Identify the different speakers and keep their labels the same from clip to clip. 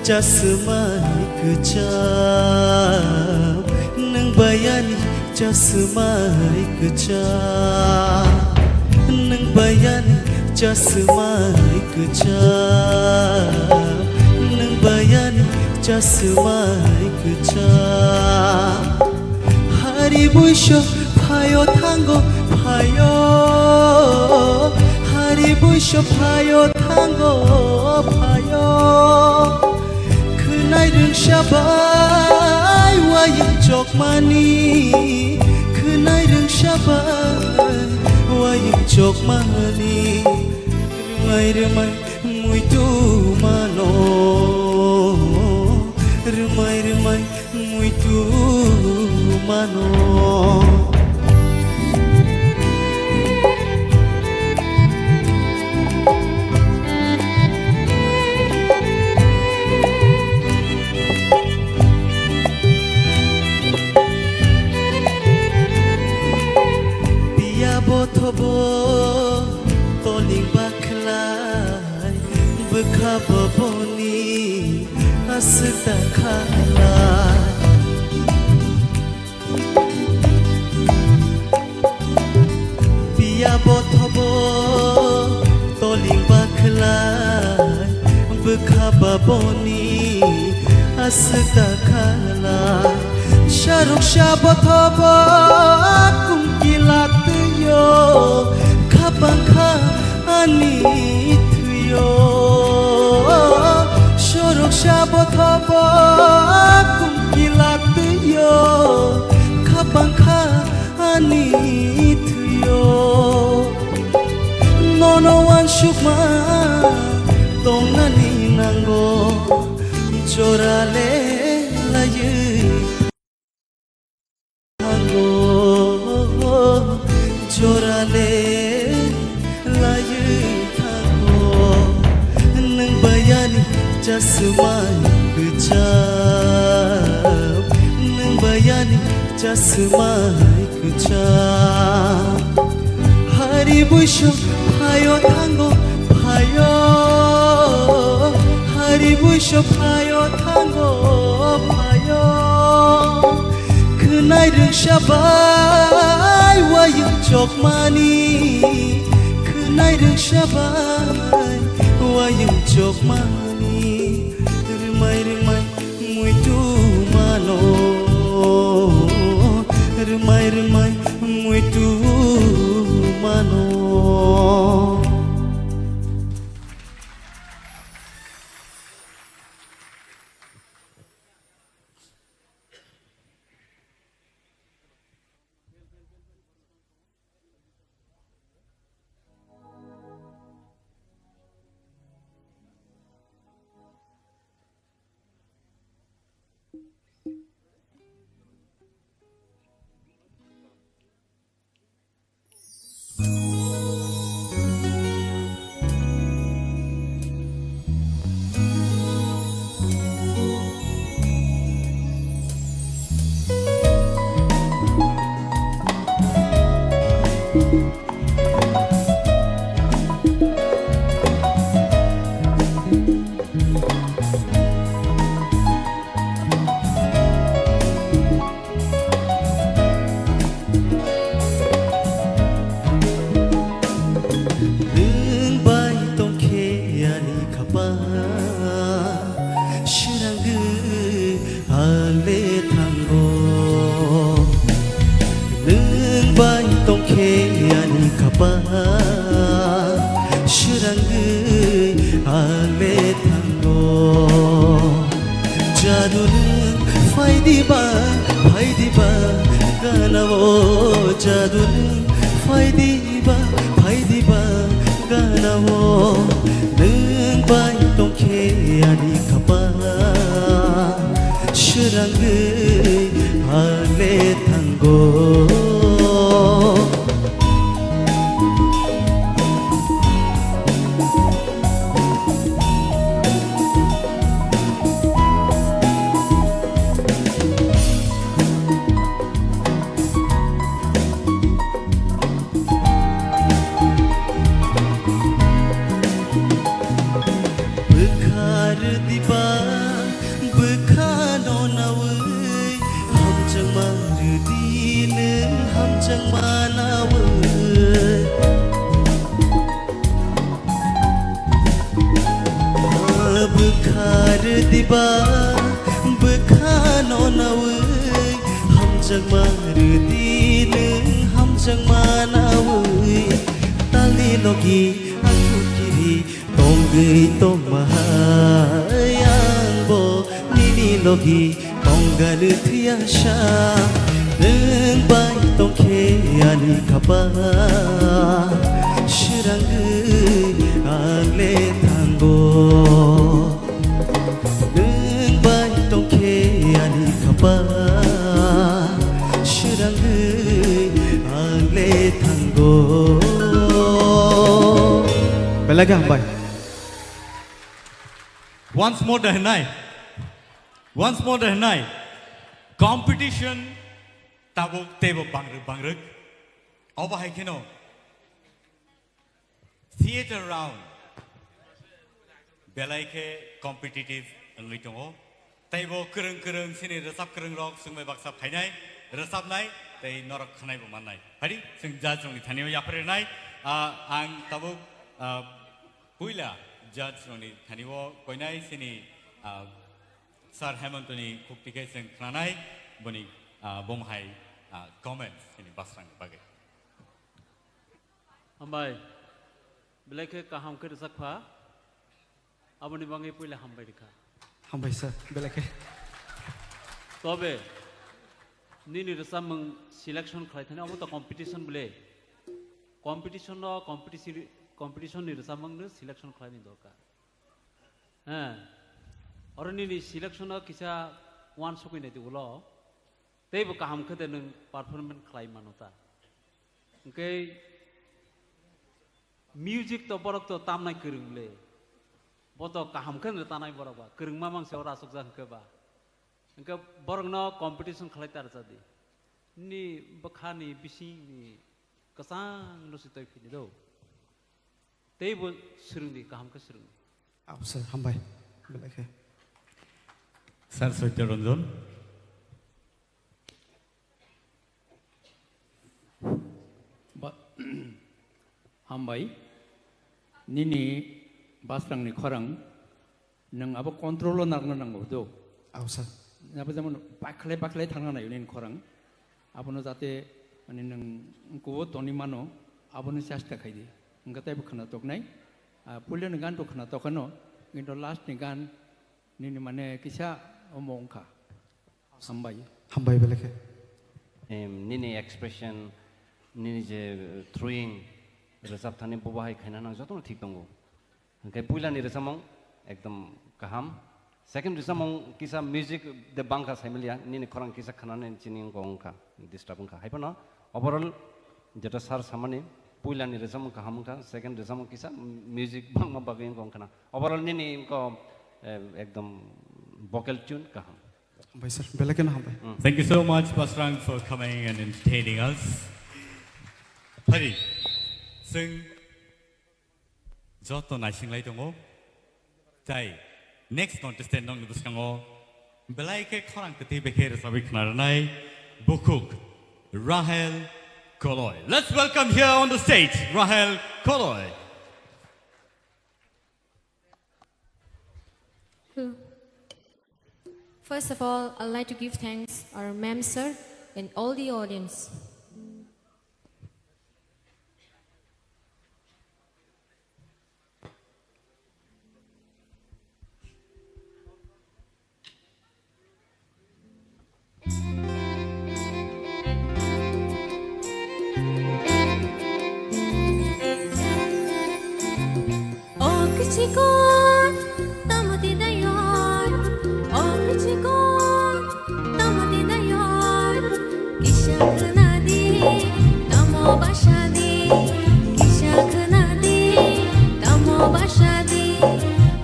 Speaker 1: jasmani kejam nang bayani jasmani kejam nang bayani jasmani kejam nang bayani jasmani kejam hari buisho payo tango payo hari buisho payo tango payo Kunai rung shabai wayang jok mani Kunai rung shabai wayang jok mani Rumai rumai muito mano Rumai rumai muito mano Botobo toling baklay bekababoni asda khalay biya botobo toling baklay bekababoni asda khalay sharuk shabotobo kumkilak Kapangka anituyo Shorok shabotobo kumkilatuyo Kapangka anituyo Nono wan shukma Tongnani nango Jorale laye Jorale layu tango nang bayani jasmani kejam nang bayani jasmani kejam hari buisho payo tango payo hari buisho payo tango payo Kunai rung shabai wayang jok mani Kunai rung shabai wayang jok mani Rumai rumai muito mano Rumai rumai muito mano Shirangui ale tango Jadu는 faydiba ganawo Jadu는 faydiba ganawo Nung bai tongke ani kapa Shirangui ale tango di ba hamjang manawe Bekhar diba bekhano nawe hamjang marudi neng hamjang manawe tali logi aku kiri tonggei tomayang bo nini logi tongganu tiasha neng bai tongke ani kapa shirangge ale tango neng bai tongke ani kapa shirangge ale tango belaga bai
Speaker 2: once more the night competition tabuk tebo bangruk oba haikeno theater round belaike competitive ngitongo tebo kereng sini resap kereng rok sungmai baksap khainai resap nai tei norok khanai bo manai hari sing judge rong thaniyo yapre nai ang tabuk puila judge rong thaniyo koinai sini Sir Hemantoni kuktike sing khanai boni bomhai comments ini basrang bage
Speaker 3: hambai belake kaham ke sakpha aboni bangi puila hambai dikha
Speaker 1: hambai sir belake
Speaker 3: tobe nini resamang selection khlai thani abo to competition bole competition ni resamang ne selection khlai ni dorkar ha और निनी selection किसा one so कोइने दिउलो तैबो काहाम खते नों performance खालाय Manota ओंके music तो बरक तो तामनाय करंगले बतो काहाम खने तानाय बरबा करंगमा मांसे रासक जाखबा ओंके बरंगनो कंपटीशन खालाय तार जादि नि बखानि बिसि नि कसां लसितय फिनि दो तैबो सुरुंदि काहाम ख सुरुं
Speaker 1: आपसे हामबाय बेलाखे
Speaker 2: Sir Satya Ranjan
Speaker 4: hambai nini basrang ni khorang nang abo control lo nang do
Speaker 1: आपसे
Speaker 4: abo jamon bakle thangna na yunin khorang abono jate mane nang ko toni mano abono chesta khaidi ngatai bu khana tok nai pulle ni gan to khana tokano kintu last ni gan nini mane kisa omongka hambai
Speaker 1: belake
Speaker 5: nini expression nini je throwing resap thani bobahai khaina nang jotono thik tongo kai puila ni resamong ekdom kaham second resamong kisa music de bangka samilia nini khorang kisa khana ne chining gongka disturb ka haipano overall jeta sar samane puila ni resamong kaham ka second resamong kisa music bangma bageng gongkana overall nini ko ekdom vocal tune kaham
Speaker 1: hambai sir belake na hambai
Speaker 2: thank you so much Basrang for coming and entertaining us hari sing joto naising lai tongo tai next contestant nong buskango belaike khorang kete bekher sabi khnarnai bukuk Rahel Koloy let's welcome here on the stage Rahel Koloy
Speaker 6: First of all, I'd like to give thanks our ma'am sir and all the audience. Oh, kachikon, tamati dayon. Oh, kachikon, tamati dayon. Kisha khnadi, tamo bashadi. Kisha khnadi, tamo bashadi.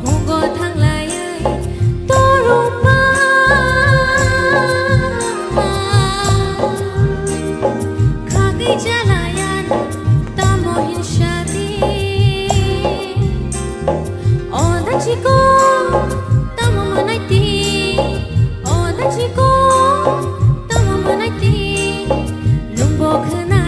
Speaker 6: Hugo thanglayay, torupa. Khadi jalayan, tamo hinshadi. Chico, tamo manaiti. Oh, the chico, tamo manaiti. Lumbo khna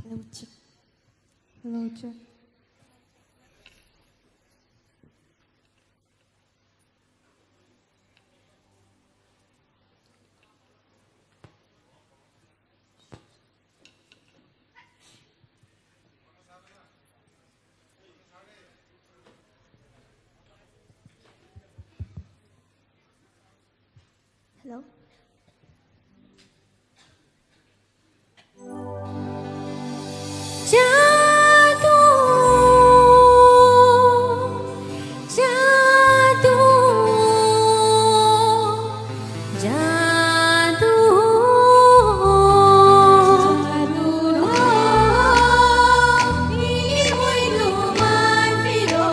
Speaker 6: Hello, check. Hello, check. Hello. Jadoo, jadoo, jadoo, ini muy luman piro,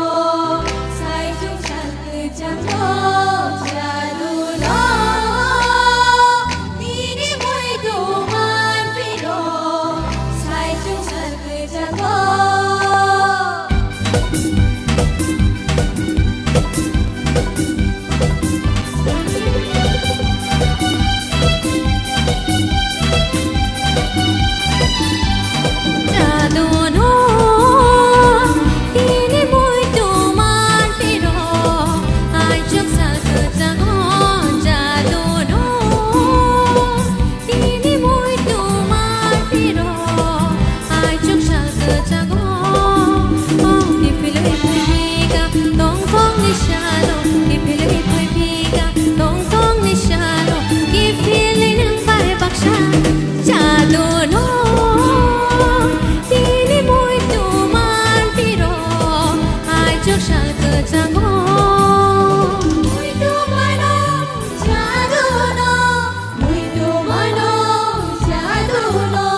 Speaker 6: sai chung san ke jadoo, jadoo, ini muy luman piro, sai chung san ke jadoo. Jadoo no, ini muy luman piro, ai chung san ke jadoo, jadoo no, ini muy luman piro, ai chung san ke jadoo. Oh, di pilih piga, dong dong ni shalo, di pilih piga, dong dong ni shalo, di pilih nang pai baksha. Jadoo no, ini muy luman piro, ai chung san ke jadoo. Muy lumano, jadoo no, muy lumano, jadoo no,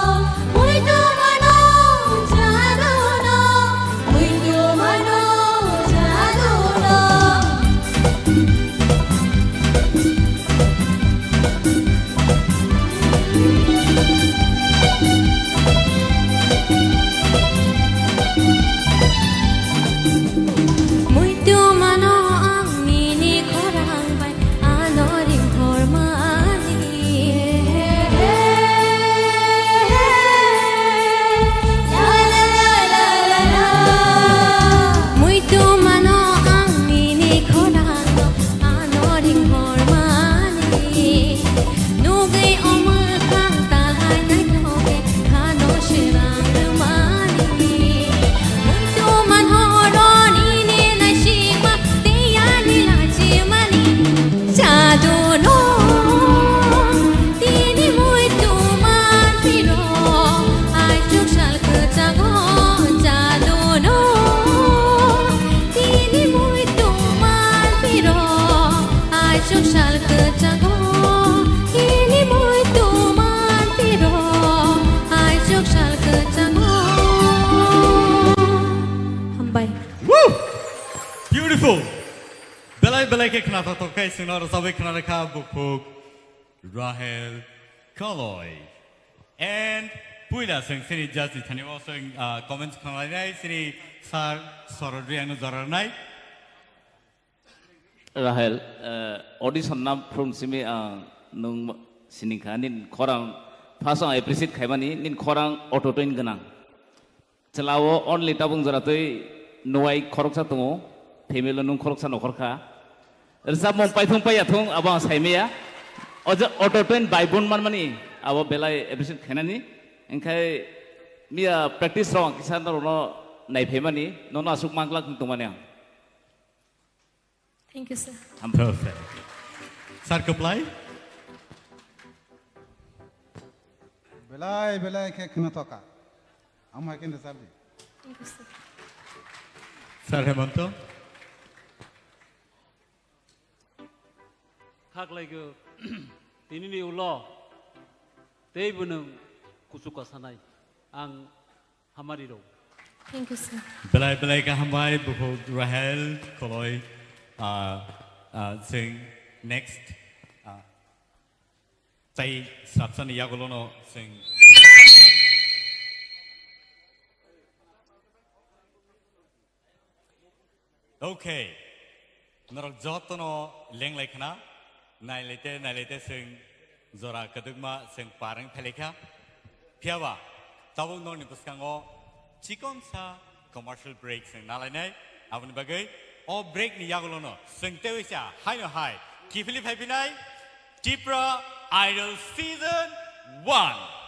Speaker 6: muy lumano, jadoo no, muy lumano, jadoo no. Muy lumano ang mini korang bay ano ring hormani. La la la la la la. Muy lumano ang mini korang ano ring hormani. Nugay omul kang talhay na toge kano shirang rumani. Muy luman horon ini na shima tiyani la chimani. Jadoo no, ini muy luman piro, ai chung sal ke jadoo. Jadoo no, ini muy luman piro, ai chung sal ke jadoo. Ini muy luman piro, ai chung sal ke jadoo. Hambay.
Speaker 2: Woo! Beautiful. Belai ke kenapa tokai sinar sabai kenapa ka bukuk Rahel Kaloy. And puila sing sini judge thani also comments kanai nai sini sar sorodri anu zaranai.
Speaker 7: Rahel, audition nam from simi nung sinika nin korang pasang appreciate kaimani nin korang auto train ganang. Celawo only tabung zaratoi nuai korok sa tungo, female nung korok sa nokorka. Resap mong paithong payathong abang saimia. Oja auto train baibon man mani abo belai appreciate kainani. Engkai mia practice rawang kisan no nai femani nono asuk manglak tungmanya.
Speaker 6: Thank you, sir.
Speaker 2: I'm perfect. Sir Kaplai.
Speaker 8: belai ke kena toka. Am hakin da sabdi.
Speaker 6: Thank you, sir.
Speaker 2: Sir Hemanto.
Speaker 3: Kak lagi ini ni ulo, tei bunung kusuka sanai, ang hamari ro.
Speaker 6: Thank you, sir.
Speaker 2: Belai ka hambai bukuk Rahel Kaloy. Sing next. Tay sapsan yagolono sing. Okay. Narok jotono leng lekna. Nailete sing zora kadugma sing parang pelika. Piawa. tabung nong ni buskango chikon sa commercial break sing nalainai aboni bagai o break ni yagulono sengtewe sa hai no hai kifili phapinai Tipra Idol Season 1.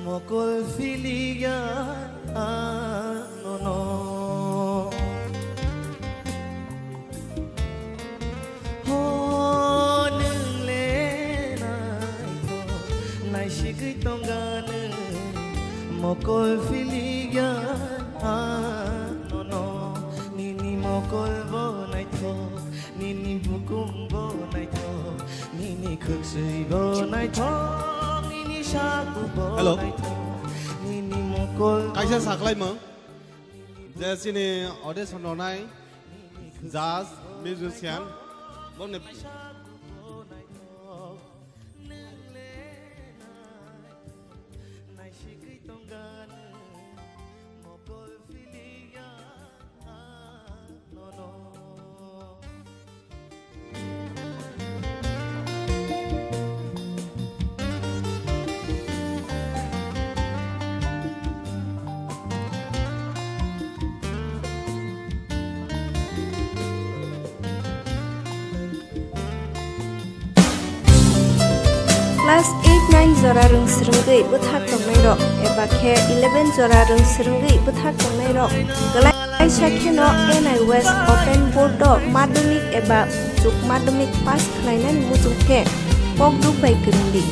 Speaker 1: Mokol filigan anono ho nung le nai shigui tongan mokol filigan anono nini mokol bo nai tho nini bukum bo nai tho nini khuksui bo nai tho
Speaker 9: Hello. Kaisa saklai mo. Jasini audition nonai. Jazz musician. Bonne.
Speaker 6: Class 8-9 jora rung srungui buthak tongnai rok eba khe 11 jora rung srungui buthak tongnai rok galai sakheno NI West Open Board o madhyamik eba juk madhyamik pass khlainani mujung khe pokduk bai kwrwngdi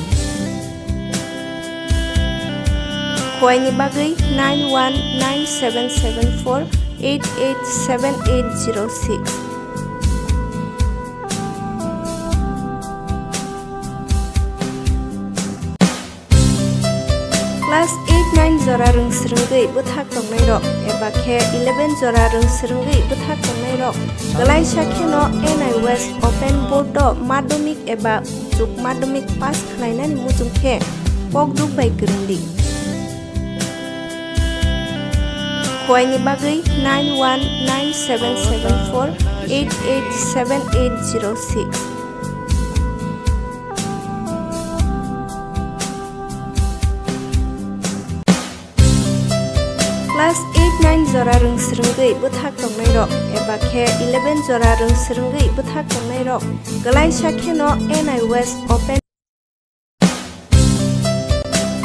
Speaker 6: khwaini bagui 919774887806 Class 8-9 jora rung srungui buthak tongnai rok eba khe 11 jora rung srungui buthak tongnai rok galai sakheno NI West Open Board o madhyamik eba juk madhyamik pass khlainani mujung khe pokduk bai kwrwngdi khwaini bagui 919774887806 Class 8-9 jora rung srungui buthak tongnai rok eba khe 11 jora rung srungui buthak tongnai rok galai sakheno NI West Open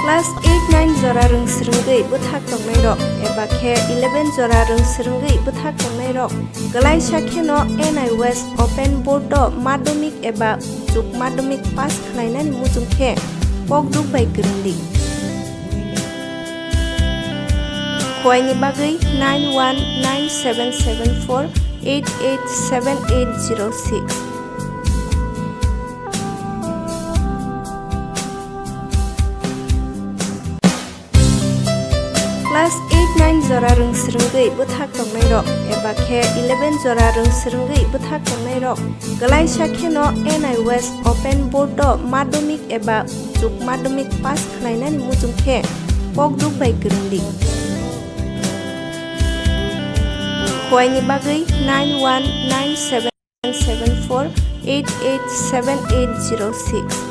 Speaker 6: Class 8-9 jora rung srungui buthak tongnai rok eba khe 11 jora rung srungui buthak tongnai rok galai sakheno NI West Open Board o madhyamik eba juk madhyamik pass khlainani mujung khe pokduk bai kwrwngdi
Speaker 10: Huayni bagay 919774887806. Class 8-9 jora rung srungui buthak tongnai rok eba khe 11 jora rung srungui buthak tongnai rok galai sakheno NI West Open Board do madhyamik eba juk madhyamik pass khlainani mujung khe pokduk bai kwrungdi. Huayni bagay 919774887806.